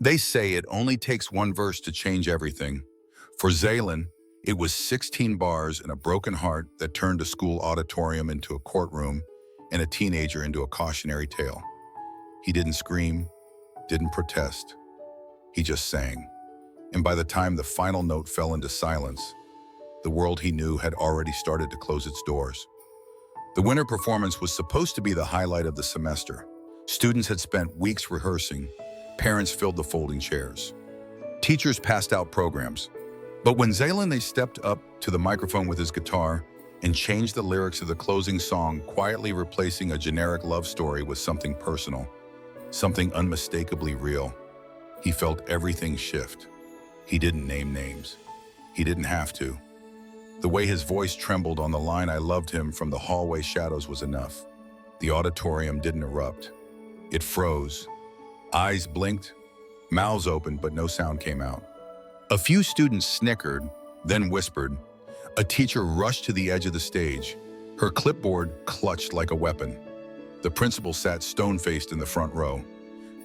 They say it only takes one verse to change everything. For Zaylen, it was 16 bars and a broken heart that turned a school auditorium into a courtroom and a teenager into a cautionary tale. He didn't scream, didn't protest. He just sang. And by the time the final note fell into silence, the world he knew had already started to close its doors. The winter performance was supposed to be the highlight of the semester. Students had spent weeks rehearsing. Parents filled the folding chairs. Teachers passed out programs. But when Zaylen stepped up to the microphone with his guitar and changed the lyrics of the closing song, quietly replacing a generic love story with something personal, something unmistakably real, he felt everything shift. He didn't name names. He didn't have to. The way his voice trembled on the line "I loved him" from the hallway shadows was enough. The auditorium didn't erupt. It froze. Eyes blinked, mouths opened, but no sound came out. A few students snickered, then whispered. A teacher rushed to the edge of the stage, her clipboard clutched like a weapon. The principal sat stone-faced in the front row.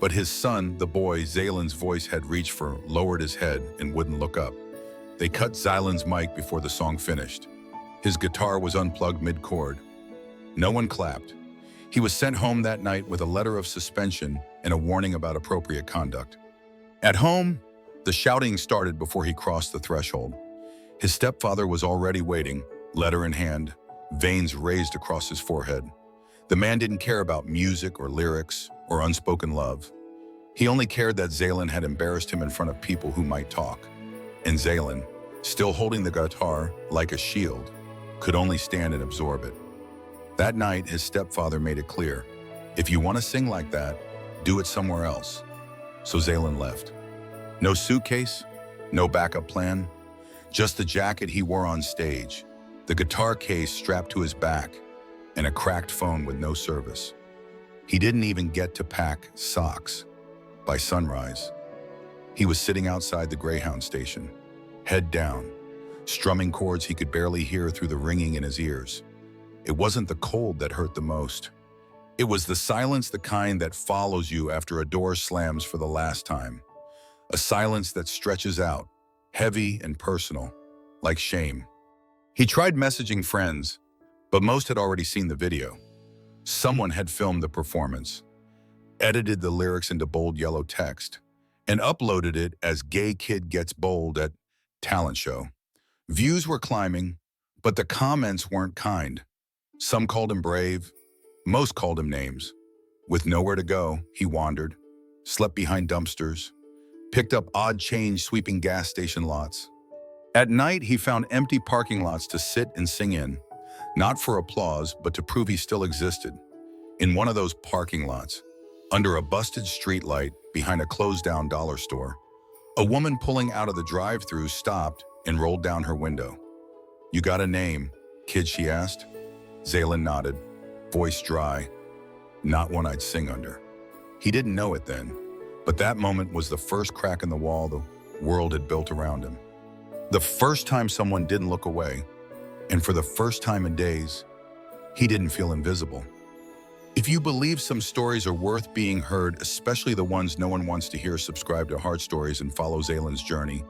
But his son, the boy Zaylen's voice had reached for, lowered his head and wouldn't look up. They cut Zaylen's mic before the song finished. His guitar was unplugged mid-chord. No one clapped. He was sent home that night with a letter of suspension and a warning about appropriate conduct. At home, the shouting started before he crossed the threshold. His stepfather was already waiting, letter in hand, veins raised across his forehead. The man didn't care about music or lyrics or unspoken love. He only cared that Zaylen had embarrassed him in front of people who might talk. And Zaylen, still holding the guitar like a shield, could only stand and absorb it. That night, his stepfather made it clear, if you want to sing like that, do it somewhere else. So Zaylen left. No suitcase, no backup plan, just the jacket he wore on stage, the guitar case strapped to his back, and a cracked phone with no service. He didn't even get to pack socks. By sunrise, he was sitting outside the Greyhound station, head down, strumming chords he could barely hear through the ringing in his ears. It wasn't the cold that hurt the most. It was the silence, the kind that follows you after a door slams for the last time. A silence that stretches out, heavy and personal, like shame. He tried messaging friends, but most had already seen the video. Someone had filmed the performance, edited the lyrics into bold yellow text, and uploaded it as "Gay Kid Gets Bold" at talent show. Views were climbing, but the comments weren't kind. Some called him brave, most called him names. With nowhere to go, he wandered, slept behind dumpsters, picked up odd change sweeping gas station lots. At night, he found empty parking lots to sit and sing in, not for applause, but to prove he still existed. In one of those parking lots, under a busted streetlight behind a closed-down dollar store, a woman pulling out of the drive-thru stopped and rolled down her window. "You got a name, kid?" she asked. Zaylen nodded, voice dry. "Not one I'd sing under." He didn't know it then, but that moment was the first crack in the wall the world had built around him. The first time someone didn't look away, and for the first time in days, he didn't feel invisible. If you believe some stories are worth being heard, especially the ones no one wants to hear, subscribe to Heartstories and follow Zaylen's journey.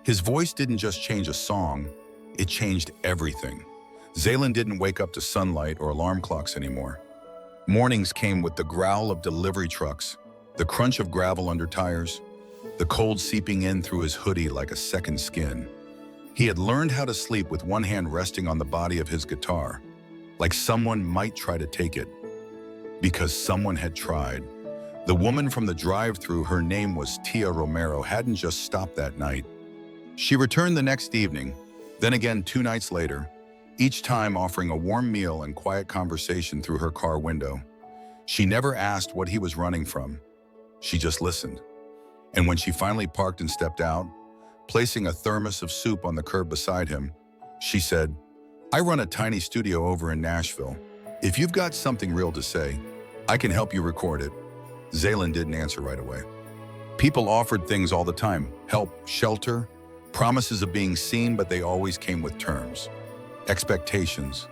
His voice didn't just change a song, it changed everything. Zaylen didn't wake up to sunlight or alarm clocks anymore. Mornings came with the growl of delivery trucks, the crunch of gravel under tires, the cold seeping in through his hoodie like a second skin. He had learned how to sleep with one hand resting on the body of his guitar, like someone might try to take it. Because someone had tried. The woman from the drive-thru, her name was Tia Romero, hadn't just stopped that night. She returned the next evening, then again 2 nights later, each time offering a warm meal and quiet conversation through her car window. She never asked what he was running from. She just listened. And when she finally parked and stepped out, placing a thermos of soup on the curb beside him, she said, "I run a tiny studio over in Nashville. If you've got something real to say, I can help you record it." Zaylen didn't answer right away. People offered things all the time: help, shelter, promises of being seen, but they always came with terms. Expectations,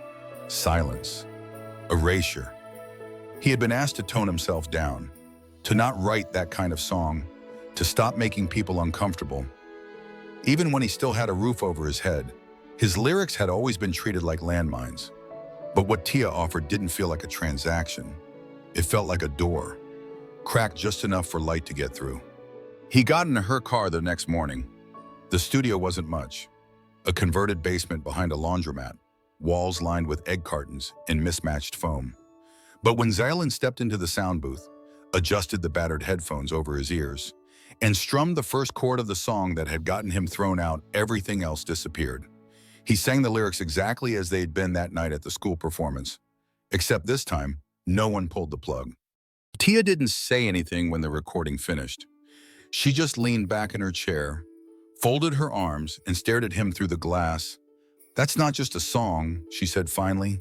silence, erasure. He had been asked to tone himself down, to not write that kind of song, to stop making people uncomfortable. Even when he still had a roof over his head, his lyrics had always been treated like landmines. But what Tia offered didn't feel like a transaction. It felt like a door, cracked just enough for light to get through. He got into her car the next morning. The studio wasn't much. A converted basement behind a laundromat, walls lined with egg cartons and mismatched foam. But when Zaylen stepped into the sound booth, adjusted the battered headphones over his ears, and strummed the first chord of the song that had gotten him thrown out, everything else disappeared. He sang the lyrics exactly as they'd been that night at the school performance, except this time, no one pulled the plug. Tia didn't say anything when the recording finished. She just leaned back in her chair, folded her arms, and stared at him through the glass. "That's not just a song," she said finally.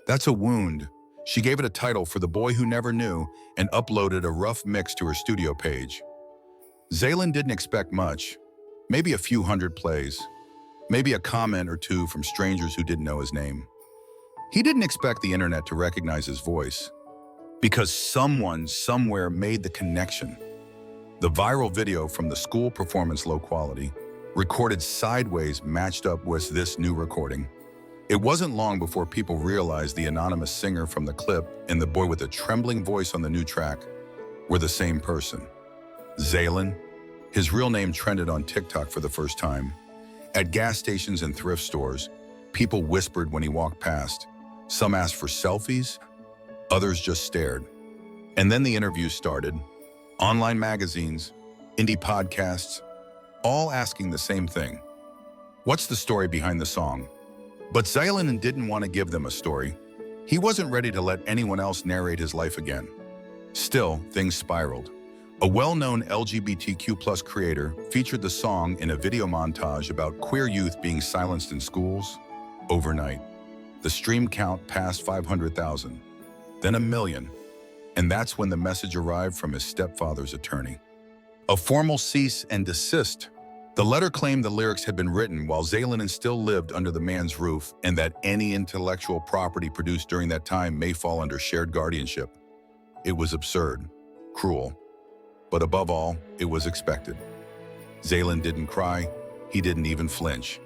"That's a wound." She gave it a title for The Boy Who Never Knew and uploaded a rough mix to her studio page. Zaylen didn't expect much, maybe a few hundred plays, maybe a comment or two from strangers who didn't know his name. He didn't expect the internet to recognize his voice, because someone somewhere made the connection. The viral video from the school performance, low quality, recorded sideways, matched up with this new recording. It wasn't long before people realized the anonymous singer from the clip and the boy with a trembling voice on the new track were the same person. Zaylen. His real name trended on TikTok for the first time. At gas stations and thrift stores, people whispered when he walked past. Some asked for selfies, others just stared. And then the interviews started. Online magazines, indie podcasts, all asking the same thing. What's the story behind the song? But Zaylen didn't want to give them a story. He wasn't ready to let anyone else narrate his life again. Still, things spiraled. A well-known LGBTQ+ creator featured the song in a video montage about queer youth being silenced in schools. Overnight, the stream count passed 500,000, then 1 million. And that's when the message arrived from his stepfather's attorney. A formal cease and desist. The letter claimed the lyrics had been written while Zaylen still lived under the man's roof, and that any intellectual property produced during that time may fall under shared guardianship. It was absurd, cruel, but above all, it was expected. Zaylen didn't cry. He didn't even flinch.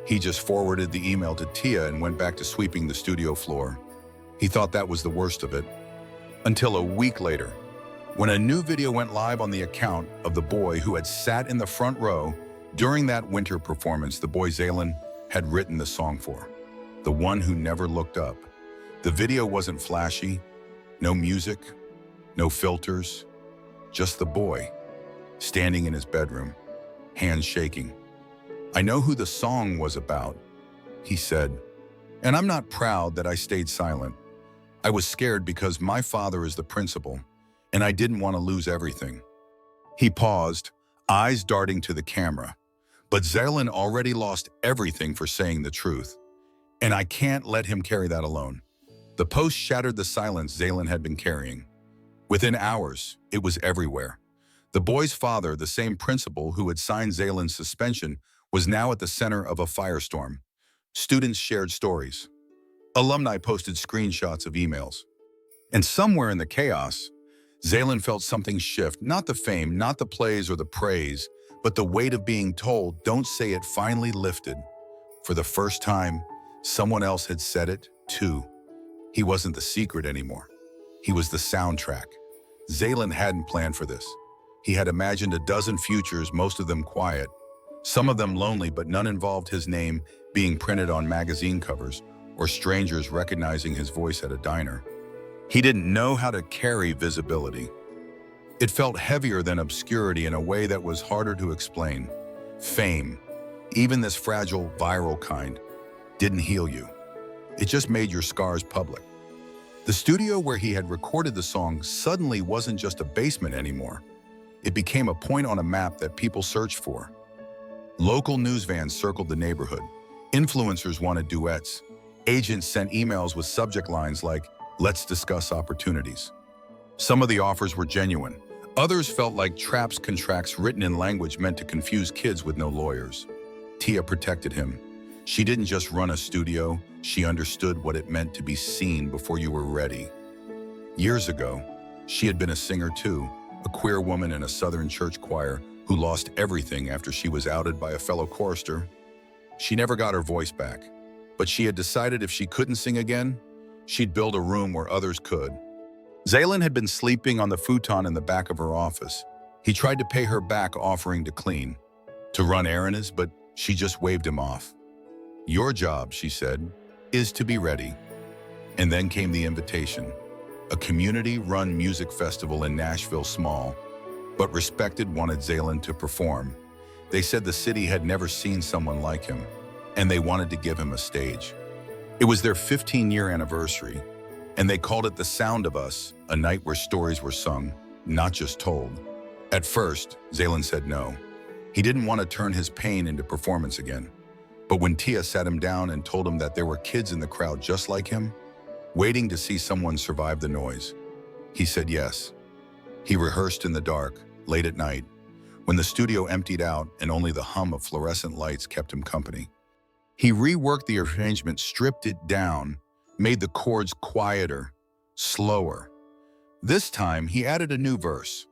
He just forwarded the email to Tia and went back to sweeping the studio floor. He thought that was the worst of it. Until a week later, when a new video went live on the account of the boy who had sat in the front row during that winter performance, the boy Zaylen had written the song for. The one who never looked up. The video wasn't flashy, no music, no filters, just the boy, standing in his bedroom, hands shaking. "I know who the song was about," he said, "and I'm not proud that I stayed silent. I was scared because my father is the principal, and I didn't want to lose everything." He paused, eyes darting to the camera. But Zaylen already lost everything for saying the truth. And I can't let him carry that alone. The post shattered the silence Zaylen had been carrying. Within hours, it was everywhere. The boy's father, the same principal who had signed Zaylen's suspension, was now at the center of a firestorm. Students shared stories. Alumni posted screenshots of emails. And somewhere in the chaos, Zaylen felt something shift, not the fame, not the plays or the praise, but the weight of being told, "Don't say it," finally lifted. For the first time, someone else had said it, too. He wasn't the secret anymore. He was the soundtrack. Zaylen hadn't planned for this. He had imagined a dozen futures, most of them quiet. Some of them lonely, but none involved his name being printed on magazine covers or strangers recognizing his voice at a diner. He didn't know how to carry visibility. It felt heavier than obscurity in a way that was harder to explain. Fame, even this fragile, viral kind, didn't heal you. It just made your scars public. The studio where he had recorded the song suddenly wasn't just a basement anymore. It became a point on a map that people searched for. Local news vans circled the neighborhood. Influencers wanted duets. Agents sent emails with subject lines like, "Let's discuss opportunities." Some of the offers were genuine. Others felt like traps, contracts written in language meant to confuse kids with no lawyers. Tia protected him. She didn't just run a studio, she understood what it meant to be seen before you were ready. Years ago, she had been a singer too, a queer woman in a Southern church choir who lost everything after she was outed by a fellow chorister. She never got her voice back, but she had decided if she couldn't sing again, she'd build a room where others could. Zaylen had been sleeping on the futon in the back of her office. He tried to pay her back, offering to clean, to run errands, but she just waved him off. "Your job," she said, "is to be ready." And then came the invitation. A community-run music festival in Nashville, small, but respected, wanted Zaylen to perform. They said the city had never seen someone like him, and they wanted to give him a stage. It was their 15-year anniversary, and they called it The Sound of Us, a night where stories were sung, not just told. At first, Zaylen said no. He didn't want to turn his pain into performance again. But when Tia sat him down and told him that there were kids in the crowd just like him, waiting to see someone survive the noise, he said yes. He rehearsed in the dark, late at night, when the studio emptied out and only the hum of fluorescent lights kept him company. He reworked the arrangement, stripped it down, made the chords quieter, slower. This time, he added a new verse,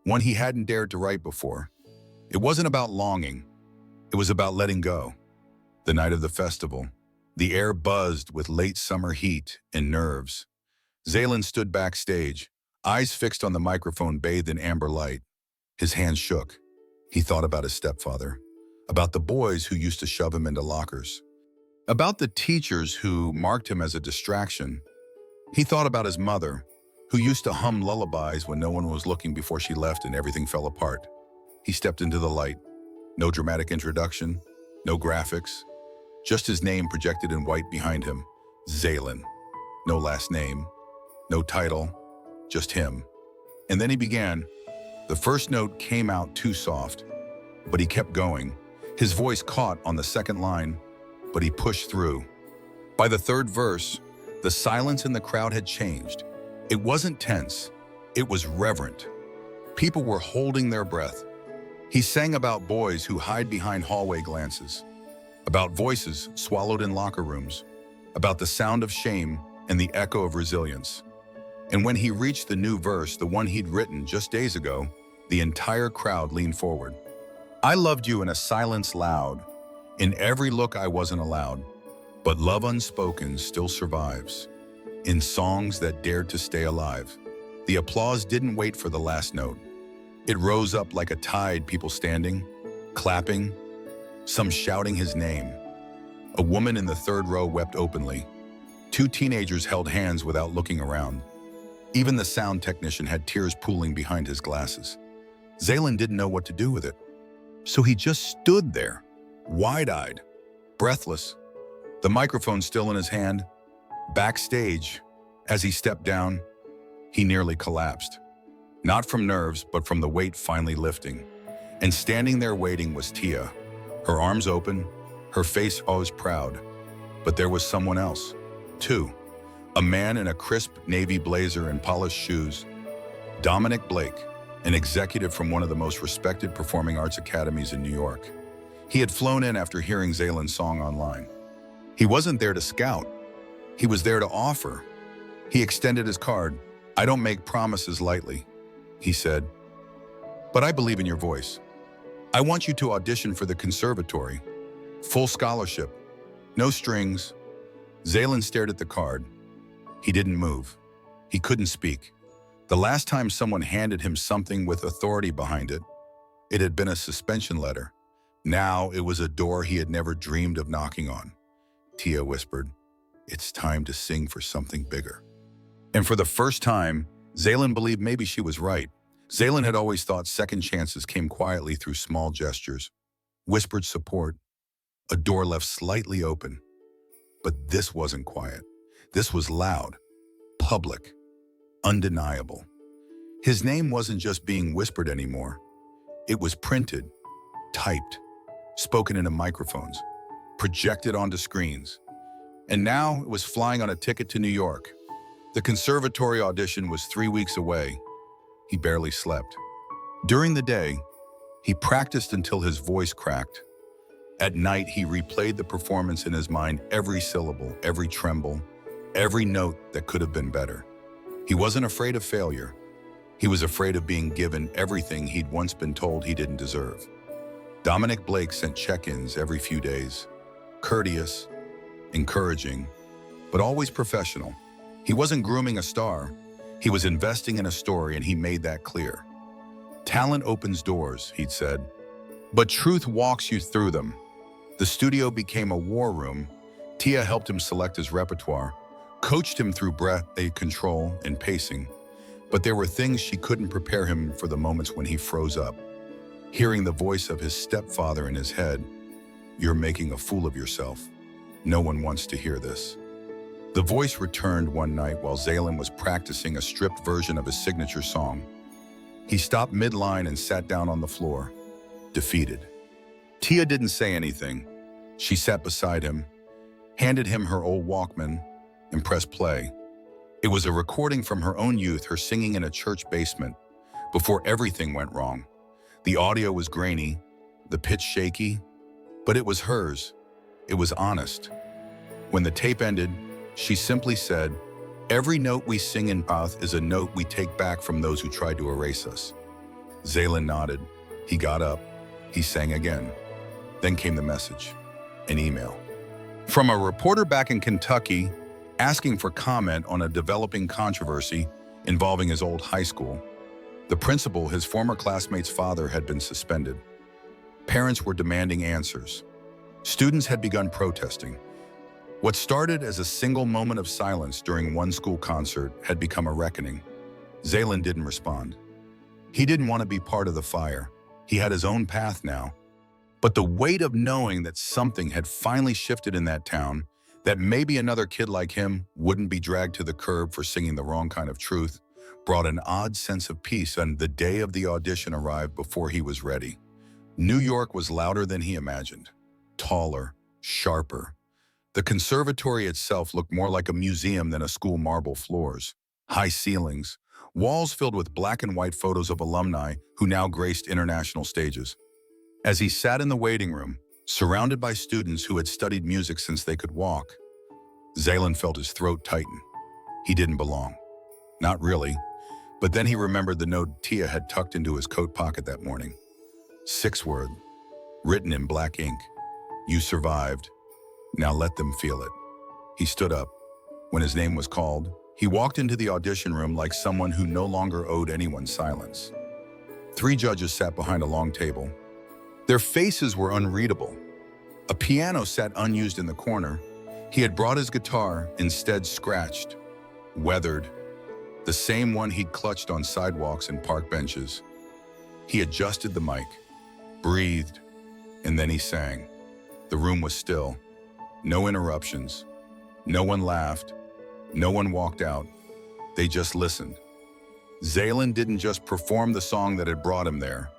one he hadn't dared to write before. It wasn't about longing. It was about letting go. The night of the festival, the air buzzed with late summer heat and nerves. Zaylen stood backstage, eyes fixed on the microphone bathed in amber light. His hands shook. He thought about his stepfather, about the boys who used to shove him into lockers, about the teachers who marked him as a distraction. He thought about his mother, who used to hum lullabies when no one was looking before she left and everything fell apart. He stepped into the light. No dramatic introduction, no graphics, just his name projected in white behind him, Zaylen. No last name, no title, just him. And then he began. The first note came out too soft, but he kept going. His voice caught on the second line, but he pushed through. By the third verse, the silence in the crowd had changed. It wasn't tense, it was reverent. People were holding their breath. He sang about boys who hide behind hallway glances, about voices swallowed in locker rooms, about the sound of shame and the echo of resilience. And when he reached the new verse, the one he'd written just days ago, the entire crowd leaned forward. "I loved you in a silence loud, in every look I wasn't allowed, but love unspoken still survives, in songs that dared to stay alive." The applause didn't wait for the last note. It rose up like a tide, people standing, clapping, some shouting his name. A woman in the third row wept openly. Two teenagers held hands without looking around. Even the sound technician had tears pooling behind his glasses. Zaylen didn't know what to do with it. So he just stood there, wide-eyed, breathless, the microphone still in his hand. Backstage, as he stepped down, he nearly collapsed. Not from nerves, but from the weight finally lifting. And standing there waiting was Tia, her arms open, her face always proud. But there was someone else, too. A man in a crisp navy blazer and polished shoes. Dominic Blake, an executive from one of the most respected performing arts academies in New York. He had flown in after hearing Zaylen's song online. He wasn't there to scout. He was there to offer. He extended his card. "I don't make promises lightly," he said, "but I believe in your voice. I want you to audition for the conservatory. Full scholarship, no strings." Zaylen stared at the card. He didn't move. He couldn't speak. The last time someone handed him something with authority behind it, it had been a suspension letter. Now it was a door he had never dreamed of knocking on. Tia whispered, "It's time to sing for something bigger." And for the first time, Zaylen believed maybe she was right. Zaylen had always thought second chances came quietly through small gestures, whispered support, a door left slightly open. But this wasn't quiet. This was loud, public, undeniable. His name wasn't just being whispered anymore. It was printed, typed, spoken into microphones, projected onto screens. And now it was flying on a ticket to New York. The conservatory audition was 3 weeks away. He barely slept. During the day, he practiced until his voice cracked. At night, he replayed the performance in his mind, every syllable, every tremble, every note that could have been better. He wasn't afraid of failure. He was afraid of being given everything he'd once been told he didn't deserve. Dominic Blake sent check-ins every few days, courteous, encouraging, but always professional. He wasn't grooming a star. He was investing in a story, and he made that clear. Talent opens doors, he'd said, but truth walks you through them. The studio became a war room. Tia helped him select his repertoire, coached him through breath, control, and pacing. But there were things she couldn't prepare him for: the moments when he froze up, hearing the voice of his stepfather in his head. "You're making a fool of yourself. No one wants to hear this." The voice returned one night while Zaylen was practicing a stripped version of his signature song. He stopped mid-line and sat down on the floor, defeated. Tia didn't say anything. She sat beside him, handed him her old Walkman, and pressed play. It was a recording from her own youth, her singing in a church basement, before everything went wrong. The audio was grainy, the pitch shaky, but it was hers. It was honest. When the tape ended, she simply said, "Every note we sing in path is a note we take back from those who tried to erase us." Zaylen nodded. He got up. He sang again. Then came the message, an email from a reporter back in Kentucky asking for comment on a developing controversy involving his old high school. The principal, his former classmate's father, had been suspended. Parents were demanding answers. Students had begun protesting. What started as a single moment of silence during one school concert had become a reckoning. Zaylen didn't respond. He didn't want to be part of the fire. He had his own path now. But the weight of knowing that something had finally shifted in that town, that maybe another kid like him wouldn't be dragged to the curb for singing the wrong kind of truth, brought an odd sense of peace. And the day of the audition arrived before he was ready. New York was louder than he imagined, taller, sharper. The conservatory itself looked more like a museum than a school: marble floors, high ceilings, walls filled with black and white photos of alumni who now graced international stages. As he sat in the waiting room, surrounded by students who had studied music since they could walk, Zaylen felt his throat tighten. He didn't belong. Not really. But then he remembered the note Tia had tucked into his coat pocket that morning. 6-word, written in black ink. "You survived. Now let them feel it." He stood up. When his name was called, he walked into the audition room like someone who no longer owed anyone silence. 3 judges sat behind a long table. Their faces were unreadable. A piano sat unused in the corner. He had brought his guitar, instead scratched, weathered, the same one he'd clutched on sidewalks and park benches. He adjusted the mic, breathed, and then he sang. The room was still. No interruptions. No one laughed. No one walked out. They just listened. Zaylen didn't just perform the song that had brought him there.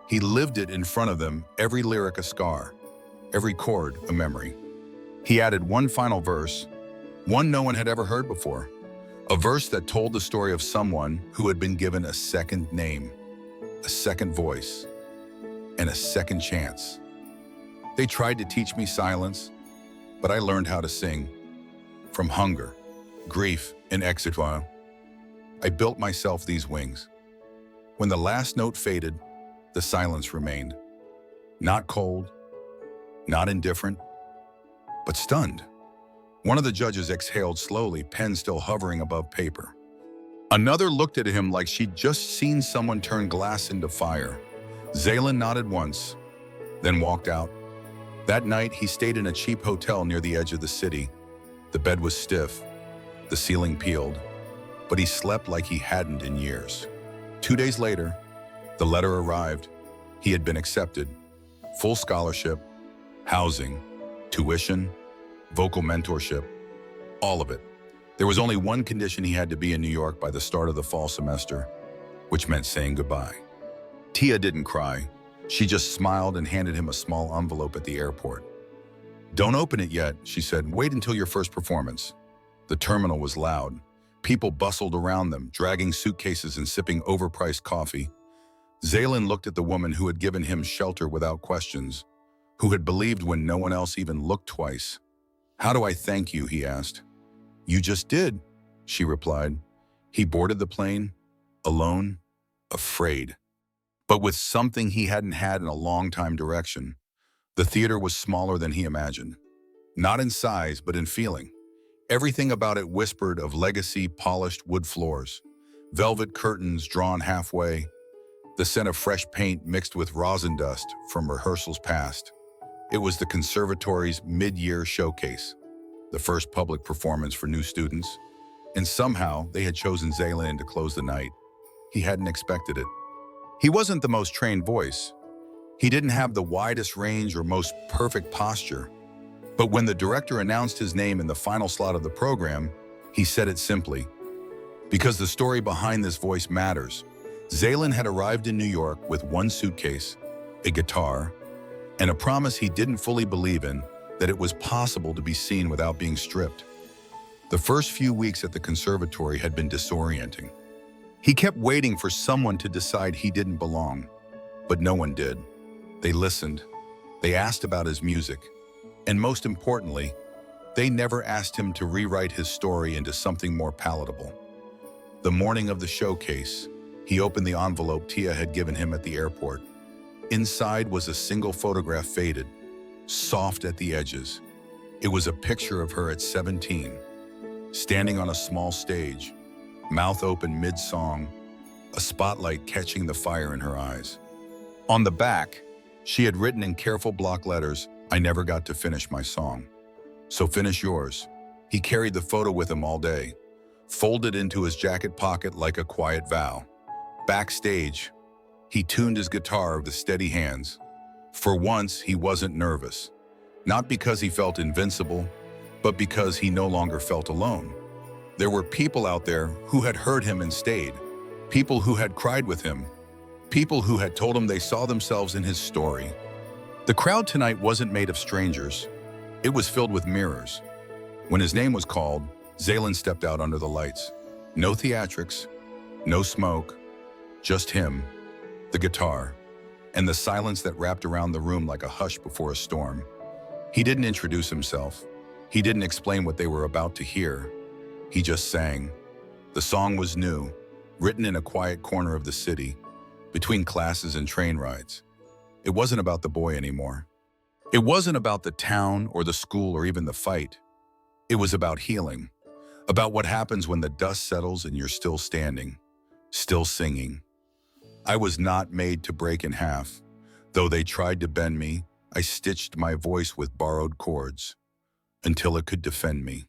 He lived it in front of them, every lyric a scar, every chord a memory. He added one final verse, one no one had ever heard before, a verse that told the story of someone who had been given a second name, a second voice, and a second chance. "They tried to teach me silence, but I learned how to sing. From hunger, grief, and exile, I built myself these wings." When the last note faded, the silence remained. Not cold, not indifferent, but stunned. One of the judges exhaled slowly, pen still hovering above paper. Another looked at him like she'd just seen someone turn glass into fire. Zaylen nodded once, then walked out. That night, he stayed in a cheap hotel near the edge of the city. The bed was stiff, the ceiling peeled, but he slept like he hadn't in years. 2 days later, the letter arrived. He had been accepted. Full scholarship, housing, tuition, vocal mentorship, all of it. There was only one condition: he had to be in New York by the start of the fall semester, which meant saying goodbye. Tia didn't cry. She just smiled and handed him a small envelope at the airport. "Don't open it yet," she said. "Wait until your first performance." The terminal was loud. People bustled around them, dragging suitcases and sipping overpriced coffee. Zaylen looked at the woman who had given him shelter without questions, who had believed when no one else even looked twice. "How do I thank you?" he asked. "You just did," she replied. He boarded the plane, alone, afraid. But with something he hadn't had in a long time direction, the theater was smaller than he imagined. Not in size, but in feeling. Everything about it whispered of legacy, polished wood floors, velvet curtains drawn halfway, the scent of fresh paint mixed with rosin dust from rehearsals past. It was the conservatory's mid-year showcase, the first public performance for new students, and somehow they had chosen Zaylen to close the night. He hadn't expected it. He wasn't the most trained voice. He didn't have the widest range or most perfect posture. But when the director announced his name in the final slot of the program, he said it simply. Because the story behind this voice matters. Zaylen had arrived in New York with one suitcase, a guitar, and a promise he didn't fully believe in, that it was possible to be seen without being stripped. The first few weeks at the conservatory had been disorienting. He kept waiting for someone to decide he didn't belong, but no one did. They listened. They asked about his music. And most importantly, they never asked him to rewrite his story into something more palatable. The morning of the showcase, he opened the envelope Tia had given him at the airport. Inside was a single photograph, faded, soft at the edges. It was a picture of her at 17, standing on a small stage, mouth open mid-song, a spotlight catching the fire in her eyes. On the back, she had written in careful block letters, "I never got to finish my song. So finish yours." He carried the photo with him all day, folded into his jacket pocket like a quiet vow. Backstage, he tuned his guitar with steady hands. For once, he wasn't nervous. Not because he felt invincible, but because he no longer felt alone. There were people out there who had heard him and stayed. People who had cried with him. People who had told him they saw themselves in his story. The crowd tonight wasn't made of strangers. It was filled with mirrors. When his name was called, Zaylen stepped out under the lights. No theatrics, no smoke, just him, the guitar, and the silence that wrapped around the room like a hush before a storm. He didn't introduce himself. He didn't explain what they were about to hear. He just sang. The song was new, written in a quiet corner of the city, between classes and train rides. It wasn't about the boy anymore. It wasn't about the town or the school or even the fight. It was about healing, about what happens when the dust settles and you're still standing, still singing. I was not made to break in half. Though they tried to bend me, I stitched my voice with borrowed chords until it could defend me.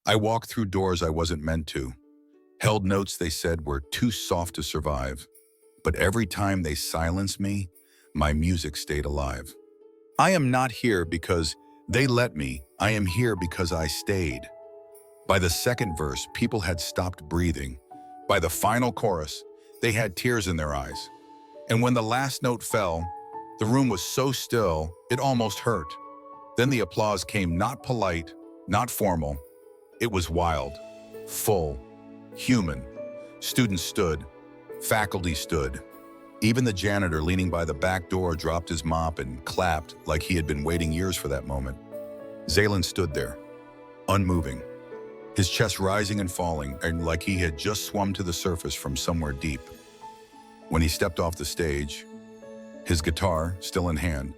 I walked through doors I wasn't meant to, held notes they said were too soft to survive. But every time they silenced me, my music stayed alive. I am not here because they let me. I am here because I stayed. By the second verse, people had stopped breathing. By the final chorus, they had tears in their eyes. And when the last note fell, the room was so still, it almost hurt. Then the applause came, not polite, not formal. It was wild, full, human. Students stood, faculty stood. Even the janitor leaning by the back door dropped his mop and clapped like he had been waiting years for that moment. Zaylen stood there, unmoving, his chest rising and falling, and like he had just swum to the surface from somewhere deep. When he stepped off the stage, his guitar still in hand,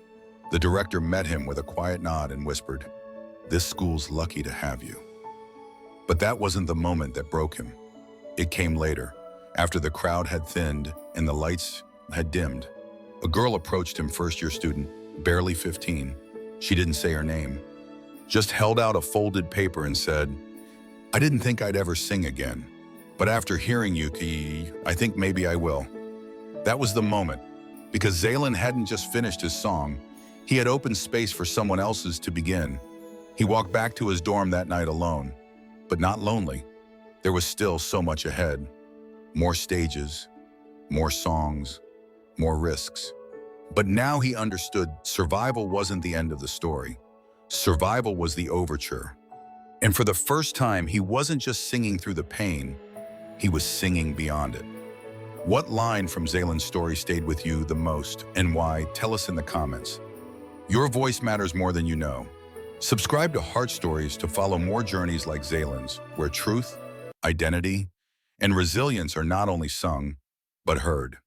the director met him with a quiet nod and whispered, "This school's lucky to have you." But that wasn't the moment that broke him. It came later, after the crowd had thinned and the lights had dimmed. A girl approached him, first-year student, barely 15. She didn't say her name, just held out a folded paper and said, "I didn't think I'd ever sing again, but after hearing you, I think maybe I will." That was the moment, because Zaylen hadn't just finished his song, he had opened space for someone else's to begin. He walked back to his dorm that night alone, but not lonely. There was still so much ahead. More stages, more songs, more risks. But now he understood survival wasn't the end of the story. Survival was the overture. And for the first time, he wasn't just singing through the pain, he was singing beyond it. What line from Zaylen's story stayed with you the most, and why? Tell us in the comments. Your voice matters more than you know. Subscribe to Heartstories to follow more journeys like Zaylen's, where truth, identity, and resilience are not only sung, but heard.